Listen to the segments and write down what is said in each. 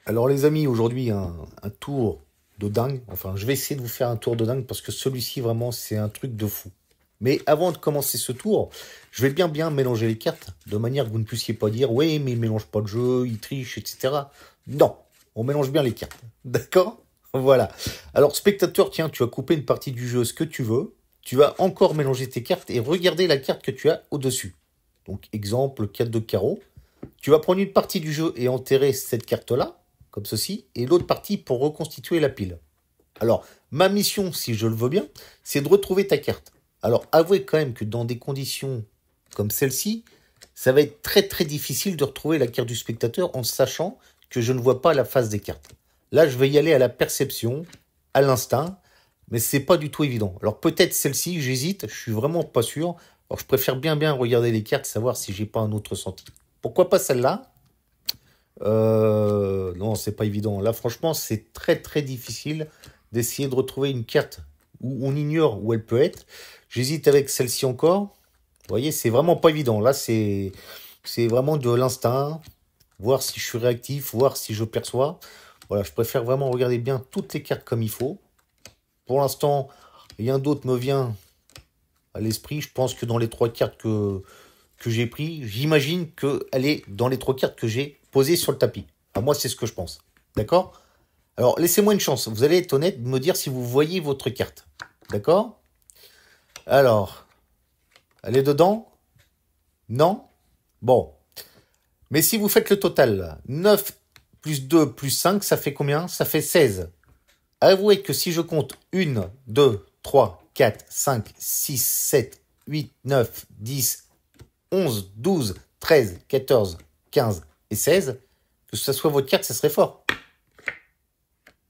Alors les amis, aujourd'hui un tour de dingue. Enfin, je vais essayer de vous faire un tour de dingue parce que celui-ci vraiment c'est un truc de fou. Mais avant de commencer ce tour, je vais bien mélanger les cartes de manière que vous ne puissiez pas dire oui mais il mélange pas de jeu, il triche, etc. Non, on mélange bien les cartes. D'accord? Voilà. Alors spectateur, tiens, tu as coupé une partie du jeu, ce que tu veux. Tu vas encore mélanger tes cartes et regarder la carte que tu as au-dessus. Donc exemple 4 de carreau. Tu vas prendre une partie du jeu et enterrer cette carte-là, comme ceci, et l'autre partie pour reconstituer la pile. Alors, ma mission, si je le veux bien, c'est de retrouver ta carte. Alors, avouez quand même que dans des conditions comme celle-ci, ça va être très difficile de retrouver la carte du spectateur en sachant que je ne vois pas la face des cartes. Là, je vais y aller à la perception, à l'instinct, mais c'est pas du tout évident. Alors peut-être celle-ci, j'hésite, je suis vraiment pas sûr. Alors je préfère bien regarder les cartes, savoir si j'ai pas un autre ressenti. Pourquoi pas celle-là? Non, c'est pas évident. Là, franchement, c'est très difficile d'essayer de retrouver une carte où on ignore où elle peut être. J'hésite avec celle-ci encore. Vous voyez, c'est vraiment pas évident. Là, c'est vraiment de l'instinct, voir si je suis réactif, voir si je perçois. Voilà, je préfère vraiment regarder bien toutes les cartes comme il faut. Pour l'instant, rien d'autre me vient à l'esprit. Je pense que dans les trois cartes que j'ai pris, j'imagine qu'elle est dans les trois cartes que j'ai posées sur le tapis. À moi, c'est ce que je pense. D'accord? Alors, laissez-moi une chance. Vous allez être honnête de me dire si vous voyez votre carte. D'accord? Alors, elle est dedans? Non? Bon. Mais si vous faites le total, là, 9 plus 2 plus 5, ça fait combien? Ça fait 16. Avouez que si je compte 1, 2, 3, 4, 5, 6, 7, 8, 9, 10, 11, 12, 13, 14, 15 et 16, que ce soit votre carte, ça serait fort.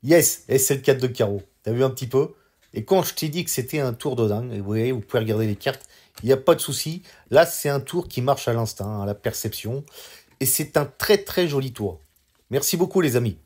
Yes, et c'est le 4 de carreau. T'as vu un petit peu? Et quand je t'ai dit que c'était un tour de dingue, et vous voyez, vous pouvez regarder les cartes, il n'y a pas de souci. Là, c'est un tour qui marche à l'instinct, à la perception. Et c'est un très joli tour. Merci beaucoup les amis.